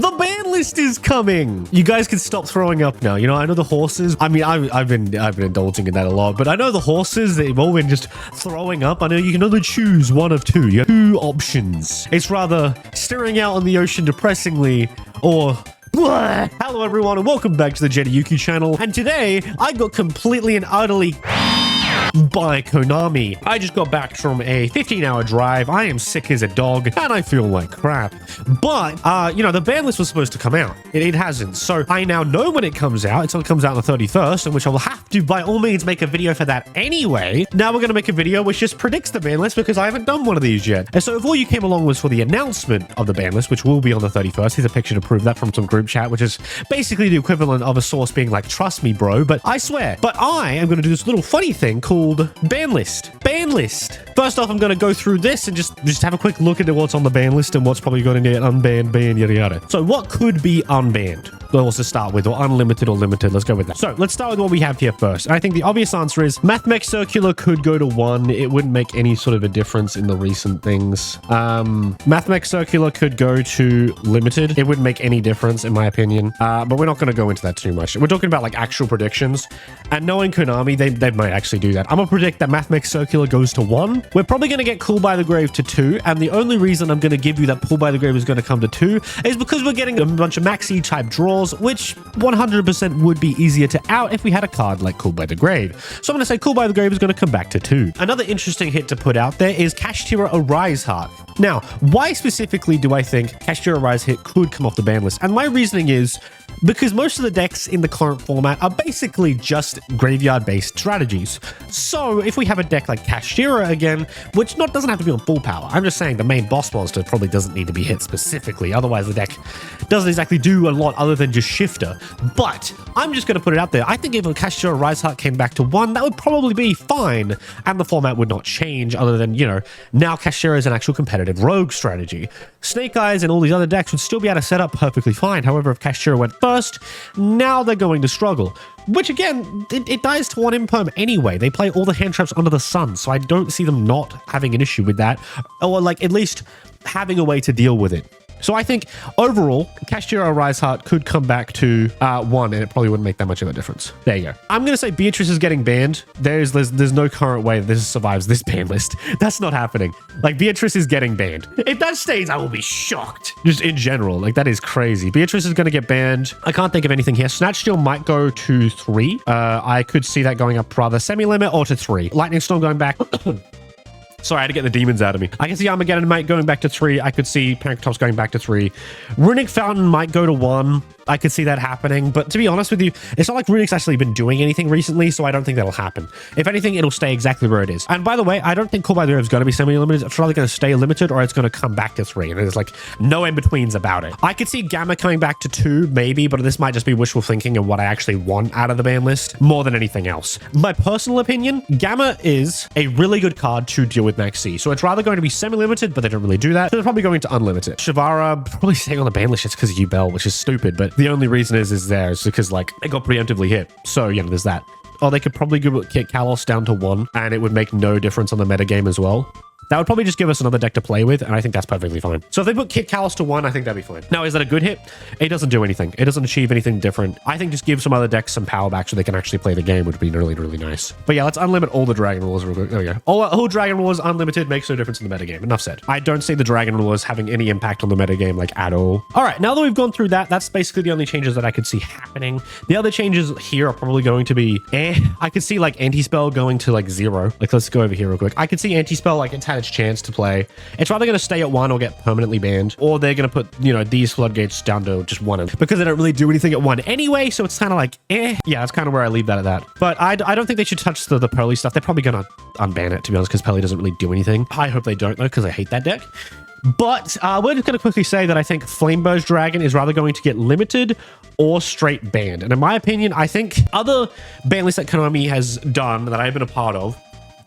The ban list is coming. You guys can stop throwing up now. You know, I know the horses. I mean, I've been indulging in that a lot, but I know the horses, they've all been just throwing up. I know you can only choose one of two. You have two options. It's rather staring out on the ocean depressingly or... Blah. Hello everyone and welcome back to the JETTYSPAGHETTI channel, and today I got completely and utterly by Konami. I just got back from a 15-hour drive. I am sick as a dog and I feel like crap. But, you know, the ban list was supposed to come out. It hasn't. So I now know when it comes out. It comes out on the 31st, in which I will have to, by all means, make a video for that anyway. Now we're going to make a video which just predicts the ban list because I haven't done one of these yet. And so if all you came along was for the announcement of the ban list, which will be on the 31st, here's a picture to prove that from some group chat, which is basically the equivalent of a source being like, trust me, bro. But I swear. But I am going to do this little funny thing called ban list. Ban list. First off, I'm going to go through this and just have a quick look into what's on the ban list and what's probably going to get unbanned, banned, yada yada. So what could be unbanned? Let's just start with, or unlimited or limited. Let's go with that. So let's start with what we have here first. And I think the obvious answer is Mathmech Circular could go to 1. It wouldn't make any sort of a difference in the recent things. Mathmech Circular could go to limited. It wouldn't make any difference in my opinion. But we're not going to go into that too much. We're talking about like actual predictions. And knowing Konami, they might actually do that. I'm going to predict that Mathmech Circular goes to 1. We're probably going to get Cool by the Grave to 2. And the only reason I'm going to give you that Cool by the Grave is going to come to 2 is because we're getting a bunch of maxi type draws, which 100% would be easier to out if we had a card like Cool by the Grave. So I'm going to say Cool by the Grave is going to come back to 2. Another interesting hit to put out there is Kashtira Arise Heart. Now, why specifically do I think Kashtira Arise Hit could come off the ban list? And my reasoning is because most of the decks in the current format are basically just graveyard-based strategies. So if we have a deck like Kashtira again, which doesn't have to be on full power, I'm just saying the main boss monster probably doesn't need to be hit specifically, otherwise the deck doesn't exactly do a lot other than just shifter. But I'm just going to put it out there. I think if a Kashtira Rise Heart came back to 1, that would probably be fine, and the format would not change other than, you know, now Kashtira is an actual competitive rogue strategy. Snake Eyes and all these other decks would still be able to set up perfectly fine. However, if Kashtira went first, now they're going to struggle. Which again, it dies to 1 imperm anyway. They play all the hand traps under the sun, so I don't see them not having an issue with that, or like at least having a way to deal with it. So I think overall, Kashtira Rise Heart could come back to 1, and it probably wouldn't make that much of a difference. There you go. I'm going to say Beatrice is getting banned. There's no current way that this survives this ban list. That's not happening. Like, Beatrice is getting banned. If that stays, I will be shocked. Just in general, like, that is crazy. Beatrice is going to get banned. I can't think of anything here. Snatch Steal might go to 3. I could see that going up rather semi-limit or to 3. Lightning Storm going back... Sorry, I had to get the demons out of me. I can see Armageddon might going back to 3. I could see Pancratops going back to 3. Runic Fountain might go to 1. I could see that happening. But to be honest with you, it's not like Runic's actually been doing anything recently, so I don't think that'll happen. If anything, it'll stay exactly where it is. And by the way, I don't think Cool by the Grave is going to be semi-limited. It's probably going to stay limited, or it's going to come back to 3. And there's like no in-betweens about it. I could see Gamma coming back to 2, maybe, but this might just be wishful thinking and what I actually want out of the ban list more than anything else. My personal opinion, Gamma is a really good card to deal with Max C. So it's rather going to be semi-limited, but they don't really do that. So they're probably going to unlimited. Shavara probably staying on the ban list just because of Ubel, which is stupid, but the only reason is there is because like it got preemptively hit. So you know, there's that. Oh, they could probably kick Kalos down to 1, and it would make no difference on the metagame as well. That would probably just give us another deck to play with, and I think that's perfectly fine. So if they put Kit Kalos to 1, I think that'd be fine. Now, is that a good hit? It doesn't do anything. It doesn't achieve anything different. I think just give some other decks some power back so they can actually play the game, would be really, really nice. But yeah, let's unlimit all the Dragon Rulers real quick. There we go. All Dragon Rulers unlimited makes no difference in the metagame. Enough said. I don't see the Dragon Rulers having any impact on the metagame, like, at all. All right, now that we've gone through that, that's basically the only changes that I could see happening. The other changes here are probably going to be, I could see, like, Anti-Spell going to, like, 0. Like, let's go over here real quick. I could see Anti-Spell, like, it's had its chance to play. It's either going to stay at 1 or get permanently banned, or they're going to put, you know, these floodgates down to just 1, because they don't really do anything at 1 anyway, so it's kind of like, Yeah, that's kind of where I leave that at that. But I don't think they should touch the Pearly stuff. They're probably going to unban it, to be honest, because Pearly doesn't really do anything. I hope they don't, though, because I hate that deck. But we're just going to quickly say that I think Flameburst Dragon is rather going to get limited or straight banned. And in my opinion, I think other ban lists that Konami has done that I've been a part of,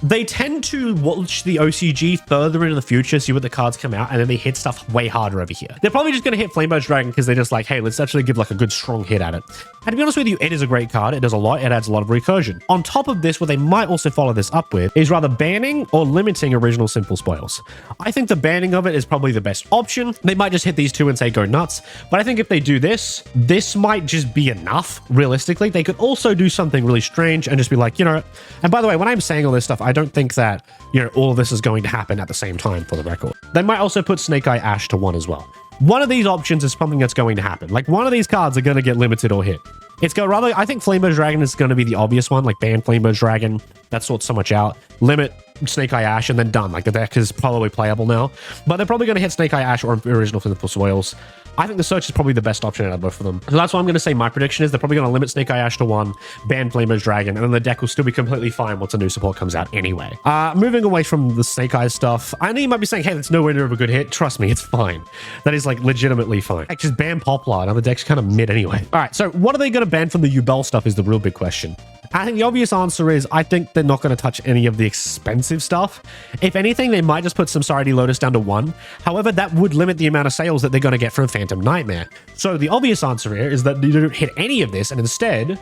they tend to watch the OCG further into the future, see what the cards come out, and then they hit stuff way harder over here. They're probably just going to hit Flamebird's Dragon because they're just like, hey, let's actually give like a good strong hit at it. And to be honest with you, it is a great card. It does a lot. It adds a lot of recursion. On top of this, what they might also follow this up with is rather banning or limiting original simple spoils. I think the banning of it is probably the best option. They might just hit these two and say go nuts. But I think if they do this, this might just be enough, realistically. They could also do something really strange and just be like, you know, and by the way, when I'm saying all this stuff, I don't think that, you know, all of this is going to happen at the same time, for the record. They might also put Snake Eye Ash to 1 as well. One of these options is something that's going to happen. Like, one of these cards are going to get limited or hit. It's going to rather, I think Flamebird's Dragon is going to be the obvious one, like ban Flamebird's Dragon. That sorts so much out. Limit Snake Eye Ash and then done. Like, the deck is probably playable now. But they're probably going to hit Snake Eye Ash or original simple spoils. I think the search is probably the best option out of both of them. So that's what I'm going to say. My prediction is they're probably going to limit Snake Eye Ash to 1, ban Flamebird's Dragon, and then the deck will still be completely fine once a new support comes out anyway. Moving away from the Snake Eyes stuff, I know you might be saying, hey, that's nowhere near a good hit. Trust me, it's fine. That is like legitimately fine. Like, just ban Poplar. Now the deck's kind of mid anyway. All right, so what are they going to ban from the Yubel stuff is the real big question. I think the obvious answer is I think they're not going to touch any of the expensive stuff. If anything, they might just put Samsarity Lotus down to 1. However, that would limit the amount of sales that they're going to get from Phantom Nightmare. So the obvious answer here is that they don't hit any of this, and instead,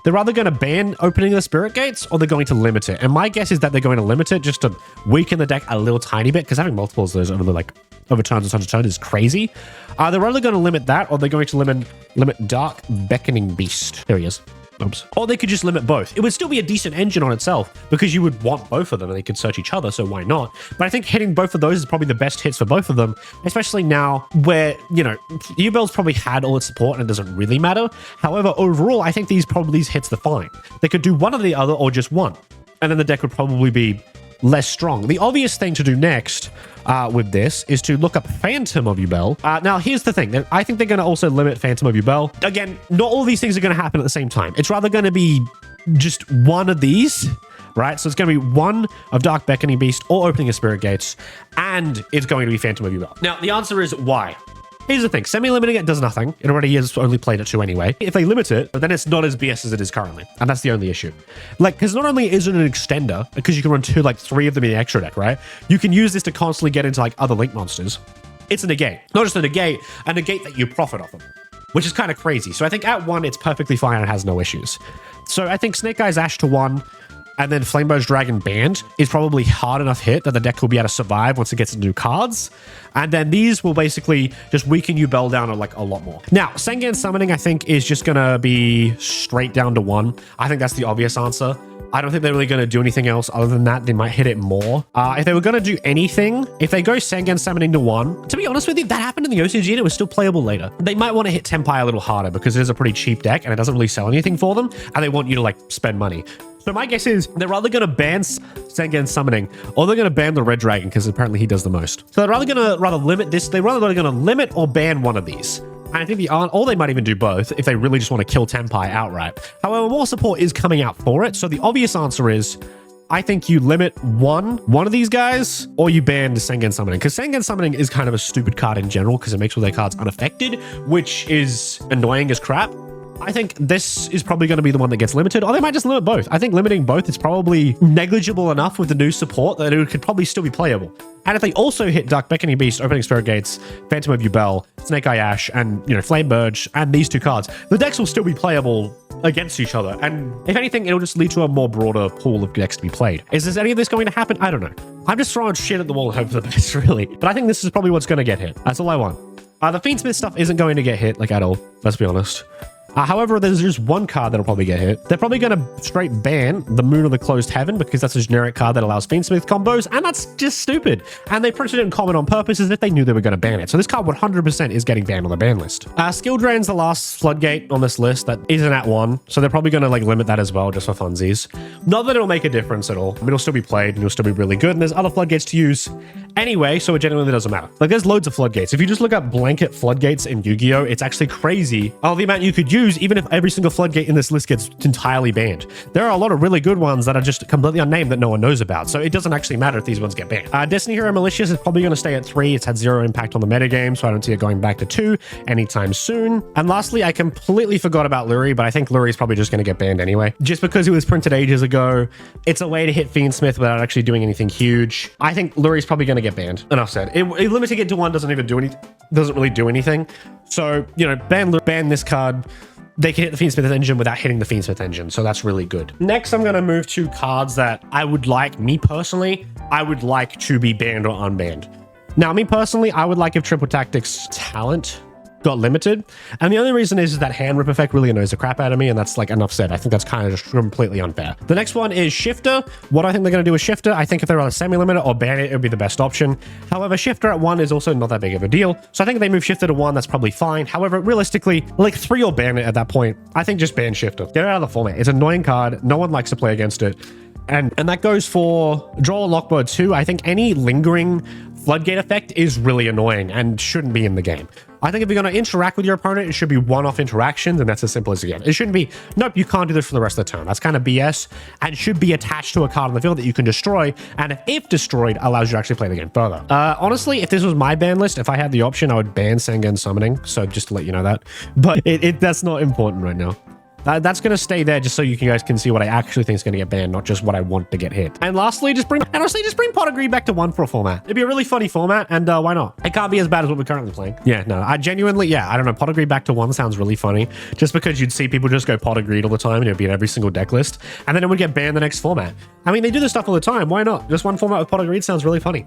they're either going to ban opening the Spirit Gates or they're going to limit it. And my guess is that they're going to limit it just to weaken the deck a little tiny bit, because having multiples of those over turns and turns and turns is crazy. They're either going to limit that or they're going to limit Dark Beckoning Beast. There he is. Oops. Or they could just limit both. It would still be a decent engine on itself because you would want both of them and they could search each other, so why not? But I think hitting both of those is probably the best hits for both of them, especially now where, you know, Yubel's probably had all its support and it doesn't really matter. However, overall, I think these hits are fine. They could do one or the other or just one. And then the deck would probably be less strong. The obvious thing to do next with this is to look up Phantom of Yubel. Now, here's the thing. I think they're going to also limit Phantom of Yubel. Again, not all these things are going to happen at the same time. It's rather going to be just one of these, right? So it's going to be one of Dark Beckoning Beast or Opening of Spirit Gates, and it's going to be Phantom of Yubel. Now, the answer is why? Here's the thing. Semi-limiting it does nothing. It already has only played at 2 anyway. If they limit it, then it's not as BS as it is currently. And that's the only issue. Like, because not only is it an extender, because you can run 3 of them in the extra deck, right? You can use this to constantly get into, like, other Link monsters. It's a negate. Not just a negate that you profit off of, which is kind of crazy. So I think at 1, it's perfectly fine and it has no issues. So I think Snake Eyes Ash to 1, and then Flamebird's Dragon banned is probably hard enough hit that the deck will be able to survive once it gets into new cards. And then these will basically just weaken Yubel down a lot more. Now, Sengen Summoning, I think, is just going to be straight down to 1. I think that's the obvious answer. I don't think they're really going to do anything else other than that. They might hit it more. If they were going to do anything, if they go Sengen Summoning to 1, to be honest with you, that happened in the OCG and it was still playable later. They might want to hit Tenpai a little harder because it is a pretty cheap deck and it doesn't really sell anything for them. And they want you to, like, spend money. So my guess is they're either going to ban Sengen Summoning or they're going to ban the Red Dragon because apparently he does the most. So they're either going to limit this. They're either going to limit or ban one of these. And I think or they might even do both if they really just want to kill Tenpai outright. However, more support is coming out for it. So the obvious answer is I think you limit one of these guys or you ban the Sengen Summoning, because Sengen Summoning is kind of a stupid card in general because it makes all their cards unaffected, which is annoying as crap. I think this is probably going to be the one that gets limited, or they might just limit both. I think limiting both is probably negligible enough with the new support that it could probably still be playable. And if they also hit Dark Beckoning Beast, Opening Spirit Gates, Phantom of Yubel, Snake Eye Ash, and, you know, Flame Burge, and these 2 cards, the decks will still be playable against each other. And if anything, it'll just lead to a more broader pool of decks to be played. Is any of this going to happen? I don't know. I'm just throwing shit at the wall and hope for the best, really. But I think this is probably what's going to get hit. That's all I want. The Fiendsmith stuff isn't going to get hit, like, at all. Let's be honest. However, there's just one card that'll probably get hit. They're probably going to straight ban the Moon of the Closed Heaven because that's a generic card that allows Fiendsmith combos, and that's just stupid. And they printed it in common on purpose as if they knew they were going to ban it. So this card 100% is getting banned on the ban list. Skill Drain's the last floodgate on this list that isn't at 1, so they're probably going to, like, limit that as well just for funsies. Not that it'll make a difference at all. It'll still be played and it'll still be really good, and there's other floodgates to use Anyway, so it genuinely doesn't matter. Like, there's loads of floodgates. If you just look up blanket floodgates in Yu-Gi-Oh, it's actually crazy the amount you could use, even if every single floodgate in this list gets entirely banned. There are a lot of really good ones that are just completely unnamed that no one knows about, so it doesn't actually matter if these ones get banned. Destiny Hero Malicious is probably going to stay at 3. It's had 0 impact on the metagame, so I don't see it going back to 2 anytime soon. And lastly, I completely forgot about Lurie, but I think Lurie is probably just going to get banned anyway. Just because it was printed ages ago, it's a way to hit Fiendsmith without actually doing anything huge. I think Lurie is probably going to get banned. Enough said. Limiting it to 1 doesn't really do anything. So, you know, ban this card. They can hit the Fiendsmith engine without hitting the Fiendsmith engine, so that's really good. Next, I'm going to move to cards that I would like, me personally, I would like to be banned or unbanned. Now, me personally, I would like if Triple Tactics talent got limited, and the only reason is that hand rip effect really annoys the crap out of me, and that's like enough said. I think that's kind of just completely unfair. The next one is Shifter. What I think they're going to do with Shifter, I think if they're on a semi-limiter or ban it would be the best option. However, Shifter at 1 is also not that big of a deal, so I think if they move Shifter to 1, that's probably fine. However, realistically, like 3 or ban it at that point. I think just ban Shifter. Get it out of the format. It's an annoying card. No one likes to play against it. And that goes for Draw a Lockbird too. I think any lingering floodgate effect is really annoying and shouldn't be in the game. I think if you're going to interact with your opponent, it should be one-off interactions, and that's as simple as it gets. It shouldn't be, nope, you can't do this for the rest of the turn. That's kind of BS, and should be attached to a card on the field that you can destroy, and if destroyed, allows you to actually play the game further. Honestly, if this was my ban list, if I had the option, I would ban Sengen Summoning, so just to let you know that. But that's not important right now. That's going to stay there just so you guys can see what I actually think is going to get banned, not just what I want to get hit. And lastly, honestly, just bring Pot of Greed back to 1 for a format. It'd be a really funny format, and why not? It can't be as bad as what we're currently playing. Yeah, no, I genuinely, yeah, I don't know. Pot of Greed back to 1 sounds really funny, just because you'd see people just go Pot of Greed all the time, and it'd be in every single deck list, and then it would get banned the next format. I mean, they do this stuff all the time. Why not? Just 1 format with Pot of Greed sounds really funny.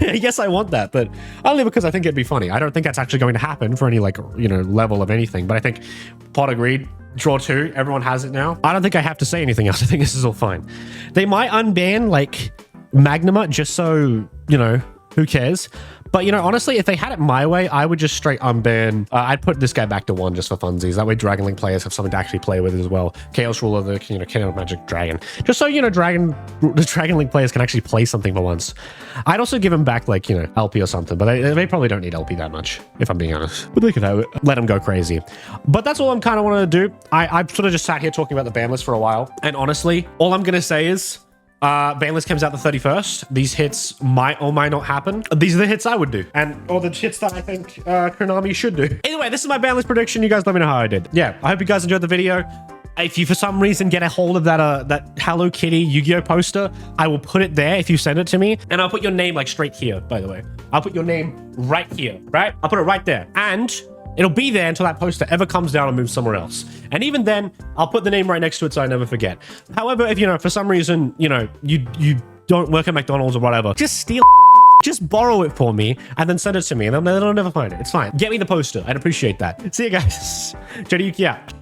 Yes, I want that, but only because I think it'd be funny. I don't think that's actually going to happen for any, like, you know, level of anything, but I think Pot of Greed, Draw 2, everyone has it now. I don't think I have to say anything else. I think this is all fine. They might unban, like, Magnuma, just so, you know, who cares? But, you know, honestly, if they had it my way, I would just straight unban. I'd put this guy back to 1 just for funsies. That way Dragon Link players have something to actually play with as well. Chaos Ruler, the, you know, Chaos Magic Dragon. Just so, you know, the Dragon Link players can actually play something for once. I'd also give them back, like, you know, LP or something. But they probably don't need LP that much, if I'm being honest. But they could have it. Let them go crazy. But that's all I'm kind of wanting to do. I've sort of just sat here talking about the ban list for a while. And honestly, all I'm going to say is, ban list comes out the 31st. These hits might or might not happen. These are the hits I would do, or the hits that I think Konami should do. Anyway, this is my ban list prediction. You guys let me know how I did. Yeah, I hope you guys enjoyed the video. If you for some reason get a hold of that Hello Kitty Yu-Gi-Oh poster, I will put it there if you send it to me, and I'll put your name like straight here. By the way, I'll put your name right here. Right? I'll put it right there, and it'll be there until that poster ever comes down and moves somewhere else. And even then, I'll put the name right next to it so I never forget. However, if, you know, for some reason, you know, you don't work at McDonald's or whatever, just steal just borrow it for me and then send it to me, and then I'll never find it. It's fine. Get me the poster. I'd appreciate that. See you guys. JETTY out.